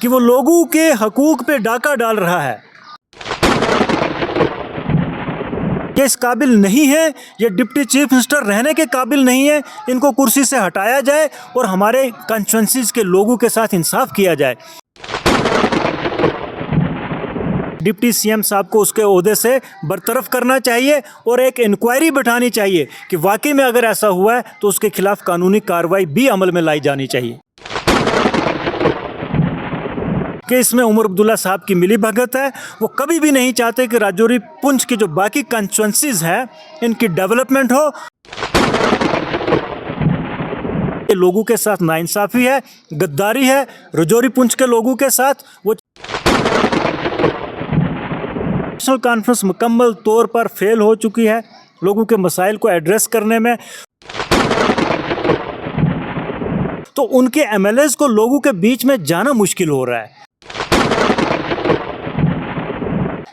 कि वो लोगों के हकूक पे डाका डाल रहा है। ये इस काबिल नहीं है, ये डिप्टी चीफ मिनिस्टर रहने के काबिल नहीं है। इनको कुर्सी से हटाया जाए और हमारे कॉन्स्टिट्यूएंसीज के लोगों के साथ इंसाफ किया जाए। डिप्टी सीएम साहब को उसके ओहदे से बरतरफ करना चाहिए और एक इंक्वायरी बिठानी चाहिए कि वाकई में अगर ऐसा हुआ है तो उसके खिलाफ कानूनी कार्रवाई भी अमल में लाई जानी चाहिए। कि इसमें उमर अब्दुल्ला साहब की मिली भगत है। वो कभी भी नहीं चाहते कि राजौरी पुंछ की जो बाकी कॉन्स्टिट्यूएंसीज हैं इनकी डेवलपमेंट हो। लोगों के साथ नाइंसाफी है, गद्दारी है राजौरी पुंछ के लोगों के साथ। वो नेशनल कॉन्फ्रेंस मुकम्मल तौर पर फेल हो चुकी है लोगों के मसाइल को एड्रेस करने में। तो उनके एमएलएज को लोगों के बीच में जाना मुश्किल हो रहा है।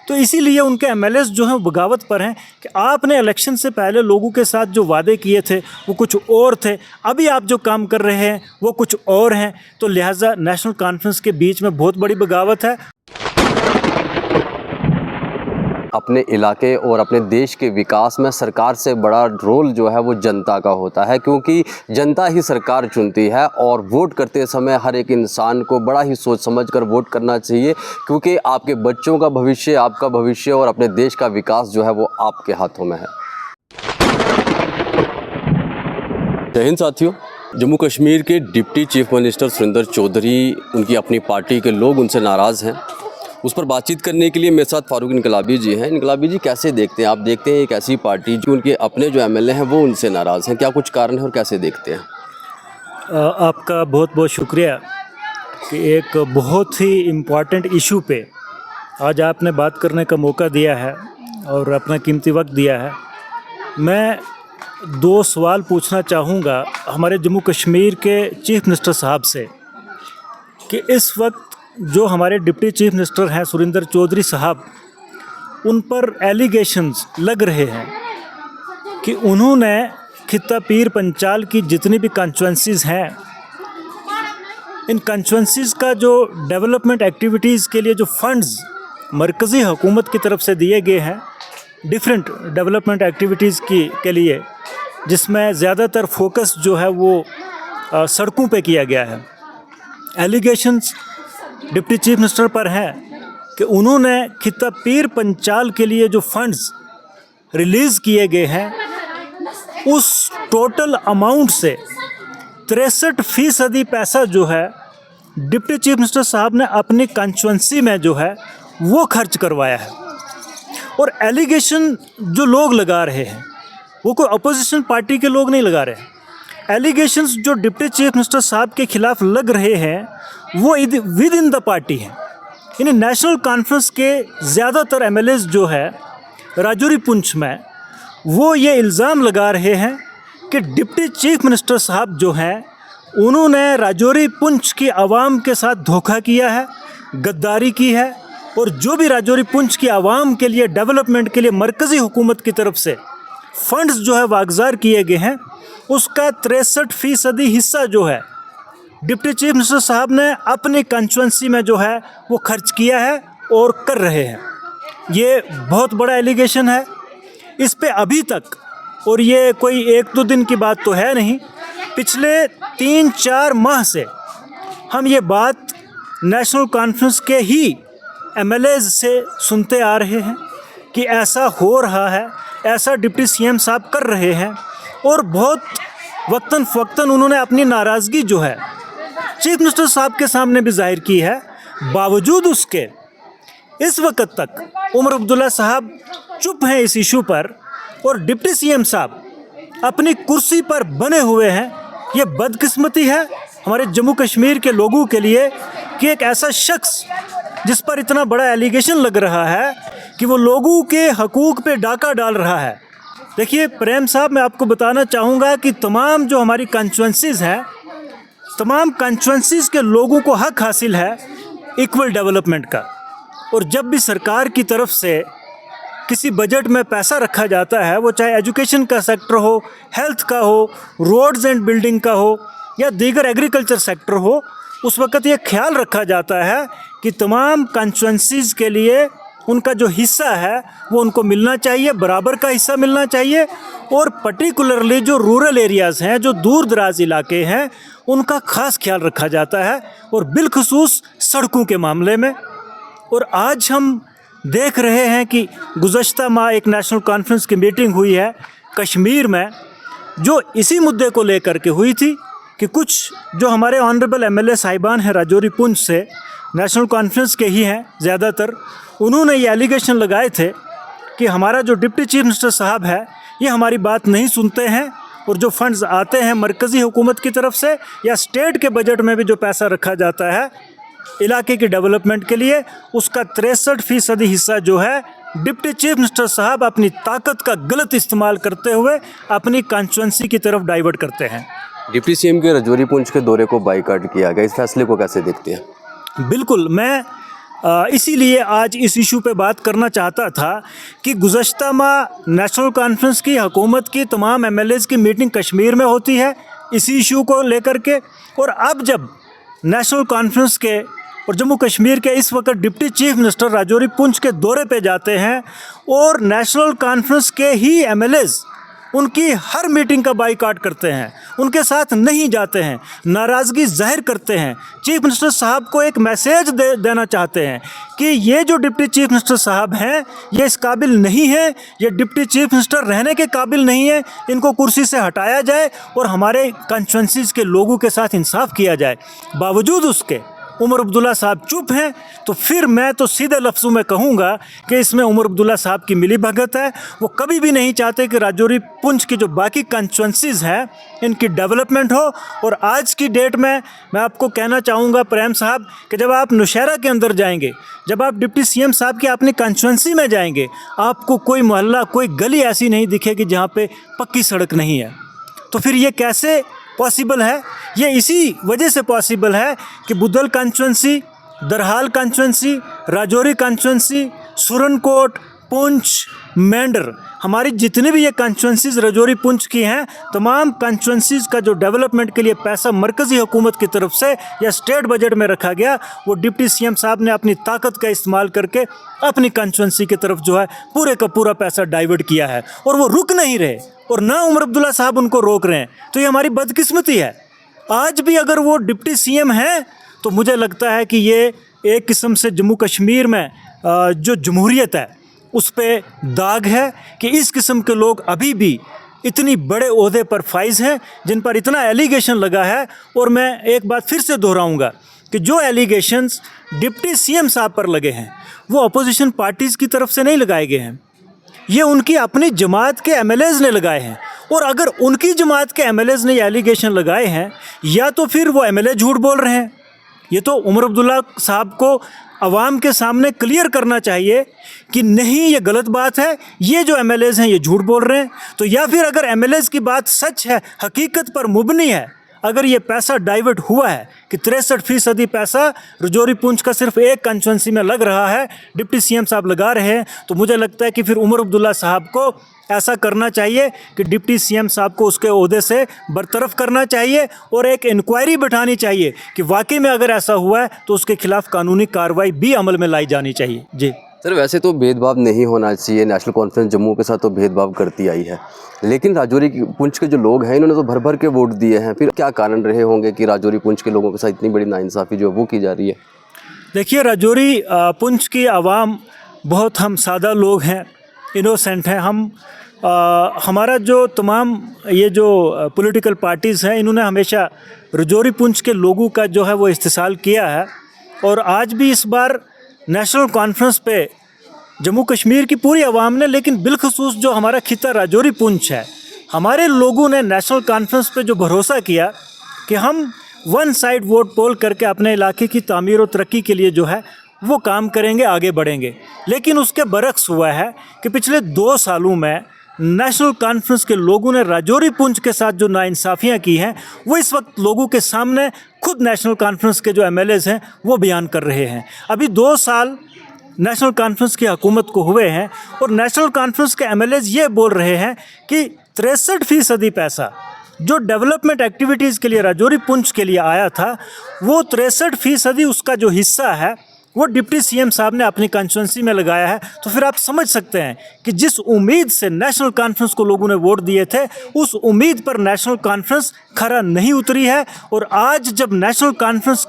तो इसीलिए उनके एमएलएज जो हैं बगावत पर हैं कि आपने इलेक्शन से पहले लोगों के साथ जो वादे किए थे वो कुछ और थे, अभी आप जो काम कर रहे हैं वो कुछ और हैं। तो लिहाजा नेशनल कॉन्फ्रेंस के बीच में बहुत बड़ी बगावत है। अपने इलाके और अपने देश के विकास में सरकार से बड़ा रोल जो है वो जनता का होता है, क्योंकि जनता ही सरकार चुनती है। और वोट करते समय हर एक इंसान को बड़ा ही सोच समझकर वोट करना चाहिए, क्योंकि आपके बच्चों का भविष्य, आपका भविष्य और अपने देश का विकास जो है वो आपके हाथों में है। जय हिंद साथियों। जम्मू कश्मीर के deputy chief minister Surendra Choudhary, उनकी अपनी पार्टी के लोग उनसे नाराज़ हैं। उस पर बातचीत करने के लिए मेरे साथ फारूक इनकलाबी जी हैं। इनकलाबी जी, कैसे देखते हैं आप? देखते हैं एक ऐसी पार्टी जो उनके अपने जो एमएलए हैं वो उनसे नाराज़ हैं, क्या कुछ कारण है और कैसे देखते हैं? आपका बहुत बहुत शुक्रिया कि एक बहुत ही इम्पॉर्टेंट इशू पे आज आपने बात करने का मौका दिया है और अपना कीमती वक्त दिया है। मैं दो सवाल पूछना चाहूँगा हमारे जम्मू कश्मीर के चीफ मिनिस्टर साहब से कि इस वक्त जो हमारे डिप्टी चीफ मिनिस्टर हैं सुरेंद्र चौधरी साहब, उन पर एलिगेशंस लग रहे हैं कि उन्होंने खित्ता पीर पंचाल की जितनी भी कॉन्स्टिट्यूएंसीज़ हैं, इन कॉन्स्टिट्यूएंसीज़ का जो डेवलपमेंट एक्टिविटीज़ के लिए जो फंड्स मरकज़ी हुकूमत की तरफ से दिए गए हैं डिफरेंट डेवलपमेंट एक्टिविटीज़ के लिए, जिसमें ज़्यादातर फोकस जो है वो सड़कों पे किया गया है। एलिगेशंस डिप्टी चीफ मिनिस्टर पर है कि उन्होंने खित्ता पीर पंचाल के लिए जो फंड्स रिलीज़ किए गए हैं उस टोटल अमाउंट से 63% पैसा जो है डिप्टी चीफ मिनिस्टर साहब ने अपनी कॉन्स्टिट्यूएंसी में जो है वो खर्च करवाया है। और एलिगेशन जो लोग लगा रहे हैं वो कोई अपोजिशन पार्टी के लोग नहीं लगा रहे हैं। एलिगेशंस जो डिप्टी चीफ मिनिस्टर साहब के खिलाफ लग रहे हैं वो विद इन द पार्टी हैं। यानी नेशनल कॉन्फ्रेंस के ज़्यादातर एमएलएज जो है राजौरी पुंछ में वो ये इल्ज़ाम लगा रहे हैं कि डिप्टी चीफ मिनिस्टर साहब जो हैं उन्होंने राजौरी पुंछ की आवाम के साथ धोखा किया है, गद्दारी की है। और जो भी राजौरी पुंछ की आवाम के लिए डेवलपमेंट के लिए मरकज़ी हुकूमत की तरफ से फंड्स जो है वागज़ार किए गए हैं उसका 63% हिस्सा जो है डिप्टी चीफ मिनिस्टर साहब ने अपनी कॉन्स्टिट्यूएंसी में जो है वो खर्च किया है और कर रहे हैं। ये बहुत बड़ा एलिगेशन है। इस पे अभी तक, और ये कोई 1-2 दिन की बात तो है नहीं, पिछले 3-4 माह से हम ये बात नेशनल कॉन्फ्रेंस के ही एमएलएज से सुनते आ रहे हैं कि ऐसा हो रहा है, ऐसा डिप्टी सीएम साहब कर रहे हैं। और बहुत वक्तन फ़वक्तन उन्होंने अपनी नाराज़गी जो है चीफ मिनिस्टर साहब के सामने भी जाहिर की है। बावजूद उसके इस वक्त तक उमर अब्दुल्ला साहब चुप हैं इस इशू पर और डिप्टी सीएम साहब अपनी कुर्सी पर बने हुए हैं। ये बदकिस्मती है हमारे जम्मू कश्मीर के लोगों के लिए कि एक ऐसा शख्स जिस पर इतना बड़ा एलिगेशन लग रहा है कि वो लोगों के हकूक़ पे डाका डाल रहा है। देखिए प्रेम साहब, मैं आपको बताना चाहूँगा कि तमाम जो हमारी कॉन्स्टिट्यूएंसीज़ हैं, तमाम कॉन्स्टिट्यूएंसीज़ के लोगों को हक हासिल है इक्वल डेवलपमेंट का। और जब भी सरकार की तरफ से किसी बजट में पैसा रखा जाता है, वो चाहे एजुकेशन का सेक्टर हो, हेल्थ का हो, रोड्स एंड बिल्डिंग का हो या दीगर एग्रीकल्चर सेक्टर हो, उस वक़्त ये ख्याल रखा जाता है कि तमाम कॉन्स्टिट्यूंसीज़ के लिए उनका जो हिस्सा है वो उनको मिलना चाहिए, बराबर का हिस्सा मिलना चाहिए। और पर्टिकुलरली जो रूरल एरियाज़ हैं, जो दूर दराज इलाके हैं, उनका ख़ास ख्याल रखा जाता है, और बिलखुसूस सड़कों के मामले में। और आज हम देख रहे हैं कि गुज़श्ता माह एक नेशनल कॉन्फ्रेंस की मीटिंग हुई है कश्मीर में, जो इसी मुद्दे को लेकर के हुई थी कि कुछ जो हमारे ऑनरेबल एमएलए साहिबान हैं राजौरी पुंछ से, नेशनल कॉन्फ्रेंस के ही हैं ज़्यादातर, उन्होंने ये एलिगेशन लगाए थे कि हमारा जो डिप्टी चीफ मिनिस्टर साहब है ये हमारी बात नहीं सुनते हैं, और जो फंड्स आते हैं मरकज़ी हुकूमत की तरफ से या स्टेट के बजट में भी जो पैसा रखा जाता है इलाके की डेवलपमेंट के लिए, उसका 63% हिस्सा जो है डिप्टी चीफ मिनिस्टर साहब अपनी ताकत का गलत इस्तेमाल करते हुए अपनी कॉन्स्टिट्यूंसी की तरफ डाइवर्ट करते हैं। डिप्टी सीएम के राजौरी पुंछ के दौरे को बाइकआउट किया गया, इस फैसले को कैसे देखते हैं? बिल्कुल, मैं इसीलिए आज इस इशू पे बात करना चाहता था कि गुज़श्ता माह नेशनल कॉन्फ्रेंस की हुकूमत की तमाम एमएलएज़ की मीटिंग कश्मीर में होती है इसी इशू को लेकर के, और अब जब नेशनल कॉन्फ्रेंस के और जम्मू कश्मीर के इस वक्त deputy chief minister Rajouri Poonch के दौरे पे जाते हैं और नेशनल कॉन्फ्रेंस के ही एमएलएज़ उनकी हर मीटिंग का बाइकआउट करते हैं, उनके साथ नहीं जाते हैं, नाराज़गी जाहिर करते हैं, चीफ मिनिस्टर साहब को एक मैसेज देना चाहते हैं कि ये जो डिप्टी चीफ मिनिस्टर साहब हैं ये इस काबिल नहीं है, ये डिप्टी चीफ मिनिस्टर रहने के काबिल नहीं है, इनको कुर्सी से हटाया जाए और हमारे कॉन्स्टिट्यूंसीज़ के लोगों के साथ इंसाफ किया जाए। बावजूद उसके उमर अब्दुल्ला साहब चुप हैं, तो फिर मैं तो सीधे लफ्ज़ों में कहूँगा कि इसमें उमर अब्दुल्ला साहब की मिली भगत है। वो कभी भी नहीं चाहते कि राजौरी पुंछ की जो बाकी कॉन्स्टिट्यूंसीज़ हैं इनकी डेवलपमेंट हो। और आज की डेट में मैं आपको कहना चाहूँगा प्रेम साहब कि जब आप नौशहरा के अंदर जाएंगे, जब आप डिप्टी सीएम साहब की अपनी कॉन्स्टिट्यूंसी में जाएंगे, आपको कोई मोहल्ला, कोई गली ऐसी नहीं दिखेगी जहाँ पे पक्की सड़क नहीं है। तो फिर ये कैसे पॉसिबल है? ये इसी वजह से पॉसिबल है कि Budhal constituency, Darhal constituency, Rajouri constituency, Surankote, Poonch, Mendhar, हमारी जितनी भी ये कॉन्स्टिट्यूंसीज़ राजौरी पुंछ की हैं, तमाम कॉन्स्टिट्यूंसीज़ का जो डेवलपमेंट के लिए पैसा मरकज़ी हुकूमत की तरफ से या स्टेट बजट में रखा गया, वो डिप्टी सीएम साहब ने अपनी ताकत का इस्तेमाल करके अपनी कॉन्स्टिट्यूंसी की तरफ जो है पूरे का पूरा पैसा डाइवर्ट किया है, और वो रुक नहीं रहे और ना उमर अब्दुल्ला साहब उनको रोक रहे हैं। तो ये हमारी बदकिस्मती है। आज भी अगर वो डिप्टी सीएम हैं तो मुझे लगता है कि ये एक किस्म से जम्मू कश्मीर में जो जमहूरियत है उस पे दाग है कि इस किस्म के लोग अभी भी इतनी बड़े ओहदे पर फाइज हैं जिन पर इतना एलिगेशन लगा है। और मैं एक बात फिर से दोहराऊंगा कि जो एलिगेशंस डिप्टी सीएम साहब पर लगे हैं वो अपोजिशन पार्टीज़ की तरफ से नहीं लगाए गए हैं, ये उनकी अपनी जमात के एमएलएज़ ने लगाए हैं। और अगर उनकी जमात के एमएलएज़ ने ये एलिगेशन लगाए हैं, या तो फिर वो एमएलए झूठ बोल रहे हैं, ये तो उमर अब्दुल्ला साहब को अवाम के सामने क्लियर करना चाहिए कि नहीं ये गलत बात है, ये जो एमएलएज़ हैं ये झूठ बोल रहे हैं। तो या फिर अगर एमएलएज़ की बात सच है, हकीकत पर मुबनी है, अगर ये पैसा डाइवर्ट हुआ है कि 63% पैसा राजौरी पुंछ का सिर्फ एक कॉन्स्टिट्यूंसी में लग रहा है, डिप्टी सीएम साहब लगा रहे हैं, तो मुझे लगता है कि फिर उमर अब्दुल्ला साहब को ऐसा करना चाहिए कि डिप्टी सीएम साहब को उसके ओहदे से बरतरफ करना चाहिए और एक इंक्वायरी बिठानी चाहिए कि वाकई में अगर ऐसा हुआ है तो उसके खिलाफ कानूनी कार्रवाई भी अमल में लाई जानी चाहिए। जी सर, वैसे तो भेदभाव नहीं होना चाहिए, नेशनल कॉन्फ्रेंस जम्मू के साथ तो भेदभाव करती आई है, लेकिन राजौरी पुंछ के जो लोग हैं इन्होंने तो भर भर के वोट दिए हैं। फिर क्या कारण रहे होंगे कि राजौरी पुंछ के लोगों के साथ इतनी बड़ी नाइंसाफ़ी जो है वो की जा रही है? देखिए, राजौरी पुंछ की आवाम बहुत हम सादा लोग हैं, इनोसेंट हैं हम। हमारा जो तमाम ये जो पॉलिटिकल पार्टीज़ हैं इन्होंने हमेशा राजौरी पुंछ के लोगों का जो है वो इस्तेसाल किया है। और आज भी इस बार नेशनल कॉन्फ्रेंस पे जम्मू कश्मीर की पूरी आवाम ने, लेकिन बिलखसूस जो हमारा खिता राजौरी पुंछ है, हमारे लोगों ने नेशनल कॉन्फ्रेंस पे जो भरोसा किया कि हम वन साइड वोट पोल करके अपने इलाके की तामीर और तरक्की के लिए जो है वो काम करेंगे, आगे बढ़ेंगे। लेकिन उसके बरक्स हुआ है कि पिछले 2 सालों में नेशनल कॉन्फ्रेंस के लोगों ने राजौरी पुंछ के साथ जो नाइंसाफ़ियाँ की हैं वो इस वक्त लोगों के सामने खुद नेशनल कॉन्फ्रेंस के जो एमएलएज़ हैं वो बयान कर रहे हैं। अभी 2 साल नेशनल कॉन्फ्रेंस की हुकूमत को हुए हैं और नेशनल कॉन्फ्रेंस के एमएलएज़ ये बोल रहे हैं कि 63% पैसा जो डेवलपमेंट एक्टिविटीज़ के लिए राजौरी पुंछ के लिए आया था, वो 63% उसका जो हिस्सा है वो डिप्टी सीएम साहब ने अपनी कॉन्स्टिट्यूंसी में लगाया है। तो फिर आप समझ सकते हैं कि जिस उम्मीद से नेशनल कॉन्फ्रेंस को लोगों ने वोट दिए थे, उस उम्मीद पर नेशनल कॉन्फ्रेंस खरा नहीं उतरी है। और आज जब नेशनल कॉन्फ्रेंस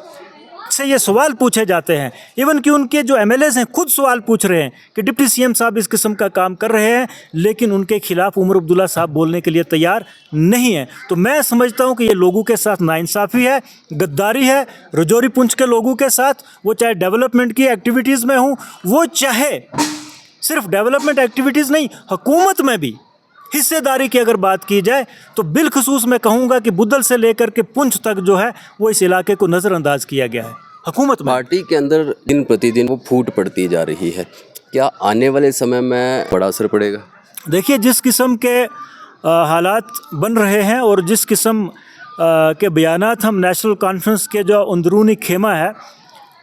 से ये सवाल पूछे जाते हैं, इवन कि उनके जो एमएलएज हैं खुद सवाल पूछ रहे हैं कि डिप्टी सीएम साहब इस किस्म का काम कर रहे हैं, लेकिन उनके खिलाफ उमर अब्दुल्ला साहब बोलने के लिए तैयार नहीं है। तो मैं समझता हूं कि ये लोगों के साथ नाइंसाफ़ी है, गद्दारी है राजौरी पुंछ के लोगों के साथ। वो चाहे डेवलपमेंट की एक्टिविटीज़ में हूँ, वो चाहे सिर्फ डेवलपमेंट एक्टिविटीज़ नहीं, हुकूमत में भी हिस्सेदारी की अगर बात की जाए तो बिलखसूस मैं कहूँगा कि बुद्धल से लेकर के पुंछ तक जो है वो इस इलाके को नज़रअंदाज किया गया है हुकूमत में। पार्टी के अंदर दिन प्रतिदिन वो फूट पड़ती जा रही है, क्या आने वाले समय में बड़ा असर पड़ेगा? देखिए, जिस किस्म के हालात बन रहे हैं और जिस किस्म के बयानात हम नेशनल कॉन्फ्रेंस के जो अंदरूनी खेमा है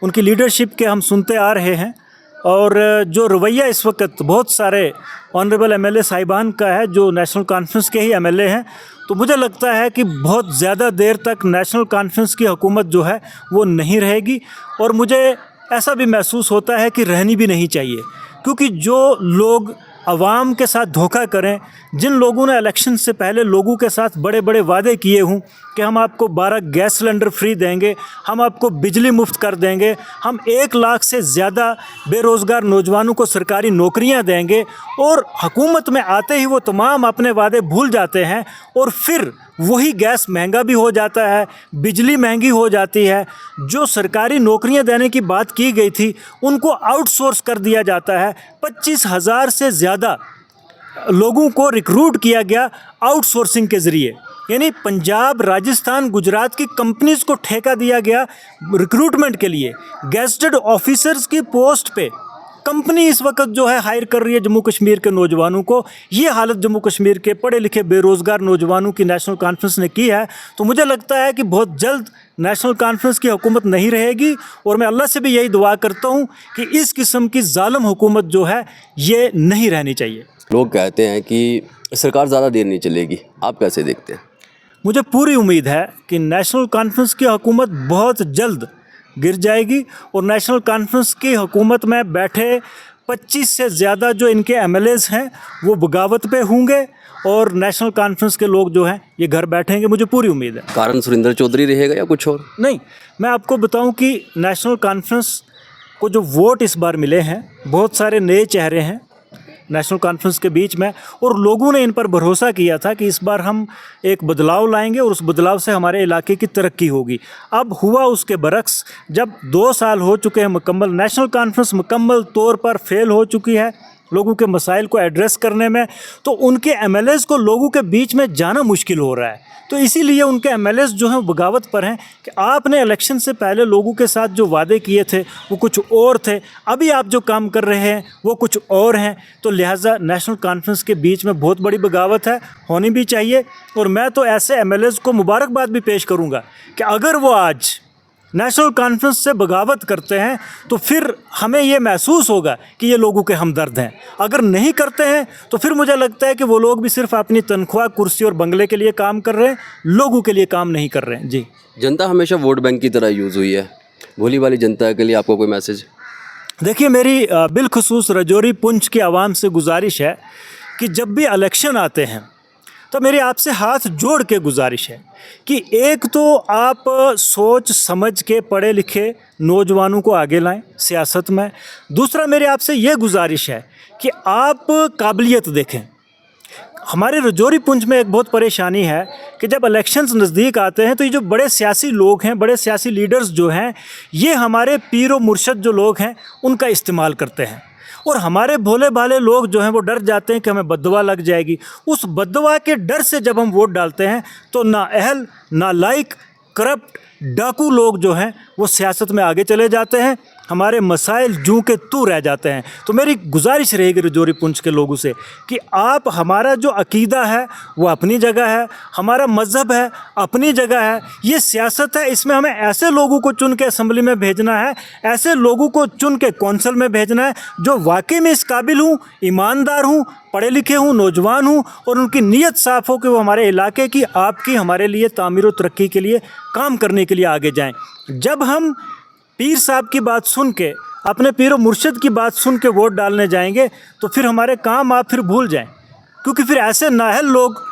उनकी लीडरशिप के हम सुनते आ रहे हैं, और जो रवैया इस वक्त बहुत सारे ऑनरेबल एमएलए साहिबान का है जो नेशनल कॉन्फ्रेंस के ही एमएलए हैं, तो मुझे लगता है कि बहुत ज़्यादा देर तक नेशनल कॉन्फ्रेंस की हुकूमत जो है वो नहीं रहेगी। और मुझे ऐसा भी महसूस होता है कि रहनी भी नहीं चाहिए, क्योंकि जो लोग आवाम के साथ धोखा करें, जिन लोगों ने इलेक्शन से पहले लोगों के साथ बड़े बड़े वादे किए हों कि हम आपको 12 गैस सिलेंडर फ्री देंगे, हम आपको बिजली मुफ्त कर देंगे, हम 1 लाख से ज़्यादा बेरोज़गार नौजवानों को सरकारी नौकरियां देंगे, और हुकूमत में आते ही वो तमाम अपने वादे भूल जाते हैं और फिर वही गैस महंगा भी हो जाता है, बिजली महंगी हो जाती है। जो सरकारी नौकरियां देने की बात की गई थी उनको आउटसोर्स कर दिया जाता है। 25,000 से ज़्यादा लोगों को रिक्रूट किया गया आउटसोर्सिंग के ज़रिए, यानी पंजाब, राजस्थान, गुजरात की कंपनीज़ को ठेका दिया गया रिक्रूटमेंट के लिए। गेस्टेड ऑफिसर्स की पोस्ट पे कंपनी इस वक्त जो है हायर कर रही है जम्मू कश्मीर के नौजवानों को। ये हालत जम्मू कश्मीर के पढ़े लिखे बेरोज़गार नौजवानों की नेशनल कॉन्फ्रेंस ने की है। तो मुझे लगता है कि बहुत जल्द नेशनल कॉन्फ्रेंस की हुकूमत नहीं रहेगी, और मैं अल्लाह से भी यही दुआ करता हूँ कि इस किस्म की जालिम हुकूमत जो है ये नहीं रहनी चाहिए। लोग कहते हैं कि सरकार ज़्यादा देर नहीं चलेगी, आप कैसे देखते हैं? मुझे पूरी उम्मीद है कि नेशनल कॉन्फ्रेंस की हुकूमत बहुत जल्द गिर जाएगी, और नेशनल कॉन्फ्रेंस की हुकूमत में बैठे 25 से ज़्यादा जो इनके एमएलएज हैं वो बगावत पे होंगे, और नेशनल कॉन्फ्रेंस के लोग जो हैं ये घर बैठेंगे। मुझे पूरी उम्मीद है। कारण सुरेंद्र चौधरी रहेगा या कुछ और? नहीं, मैं आपको बताऊं कि नेशनल कॉन्फ्रेंस को जो वोट इस बार मिले हैं, बहुत सारे नए चेहरे हैं नेशनल कॉन्फ्रेंस के बीच में, और लोगों ने इन पर भरोसा किया था कि इस बार हम एक बदलाव लाएंगे और उस बदलाव से हमारे इलाके की तरक्की होगी। अब हुआ उसके बरक्स, जब 2 साल हो चुके हैं मुकम्मल, नेशनल कॉन्फ्रेंस मुकम्मल तौर पर फेल हो चुकी है लोगों के मसाइल को एड्रेस करने में, तो उनके एमएलएज को लोगों के बीच में जाना मुश्किल हो रहा है। तो इसीलिए उनके एमएलएज जो हैं वो बगावत पर हैं कि आपने इलेक्शन से पहले लोगों के साथ जो वादे किए थे वो कुछ और थे, अभी आप जो काम कर रहे हैं वो कुछ और हैं। तो लिहाजा नेशनल कॉन्फ्रेंस के बीच में बहुत बड़ी बगावत है, होनी भी चाहिए। और मैं तो ऐसे एमएलएज को मुबारकबाद भी पेश करूँगा कि अगर वो आज नेशनल कॉन्फ्रेंस से बगावत करते हैं तो फिर हमें ये महसूस होगा कि ये लोगों के हमदर्द हैं। अगर नहीं करते हैं तो फिर मुझे लगता है कि वो लोग भी सिर्फ अपनी तनख्वाह, कुर्सी और बंगले के लिए काम कर रहे हैं, लोगों के लिए काम नहीं कर रहे हैं। जी, जनता हमेशा वोट बैंक की तरह यूज़ हुई है, भोली वाली जनता के लिए आपको कोई मैसेज? देखिए, मेरी बिलखुसूस राजौरी पुंछ की आवाम से गुजारिश है कि जब भी इलेक्शन आते हैं तो मेरी आपसे हाथ जोड़ के गुजारिश है कि एक तो आप सोच समझ के पढ़े लिखे नौजवानों को आगे लाएं सियासत में। दूसरा, मेरी आपसे ये गुजारिश है कि आप काबिलियत देखें। हमारे राजौरी पुंछ में एक बहुत परेशानी है कि जब इलेक्शंस नज़दीक आते हैं तो ये जो बड़े सियासी लोग हैं, बड़े सियासी लीडर्स जो हैं, ये हमारे पीर व मुर्शद जो लोग हैं उनका इस्तेमाल करते हैं, और हमारे भोले भाले लोग जो हैं वो डर जाते हैं कि हमें बद्दुआ लग जाएगी। उस बद्दुआ के डर से जब हम वोट डालते हैं तो नाअहल, नालायक, करप्ट, डाकू लोग जो हैं वो सियासत में आगे चले जाते हैं। हमारे मसाइल जूं के तू रह जाते हैं। तो मेरी गुजारिश रहेगी रजौरी पुंछ के लोगों से कि आप, हमारा जो अकीदा है वो अपनी जगह है, हमारा मज़हब है अपनी जगह है, ये सियासत है, इसमें हमें ऐसे लोगों को चुन के असम्बली में भेजना है, ऐसे लोगों को चुन के कौंसल में भेजना है जो वाकई में इस काबिल हूँ, ईमानदार हूँ, पढ़े लिखे हूँ, नौजवान हूँ और उनकी नीयत साफ़ हो कि वो हमारे इलाके की, आपकी, हमारे लिए तामीर व तरक्की के लिए काम करने के लिए आगे जाएं। जब हम पीर साहब की बात सुन के, अपने पीर और मुर्शिद की बात सुन के वोट डालने जाएंगे तो फिर हमारे काम आप फिर भूल जाएं, क्योंकि फिर ऐसे नाअहल लोग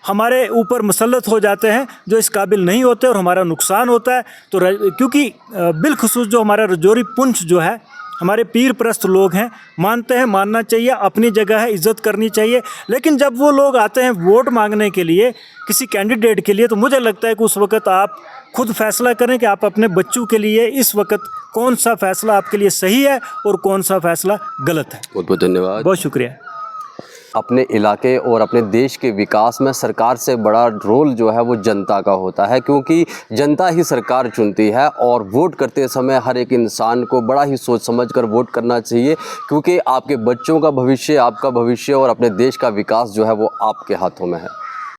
हमारे ऊपर मुसल्लत हो जाते हैं जो इस काबिल नहीं होते और हमारा नुकसान होता है। तो क्योंकि बिलखुसूस जो हमारा रजौरी पुंछ जो है, हमारे पीर परस्त लोग हैं, मानते हैं, मानना चाहिए, अपनी जगह है, इज़्ज़त करनी चाहिए। लेकिन जब वो लोग आते हैं वोट मांगने के लिए किसी कैंडिडेट के लिए, तो मुझे लगता है कि उस वक़्त आप खुद फैसला करें कि आप अपने बच्चों के लिए इस वक्त कौन सा फ़ैसला आपके लिए सही है और कौन सा फ़ैसला गलत है। बहुत बहुत धन्यवाद, बहुत शुक्रिया। अपने इलाके और अपने देश के विकास में सरकार से बड़ा रोल जो है वो जनता का होता है, क्योंकि जनता ही सरकार चुनती है और वोट करते समय हर एक इंसान को बड़ा ही सोच समझ कर वोट करना चाहिए, क्योंकि आपके बच्चों का भविष्य, आपका भविष्य और अपने देश का विकास जो है वो आपके हाथों में है।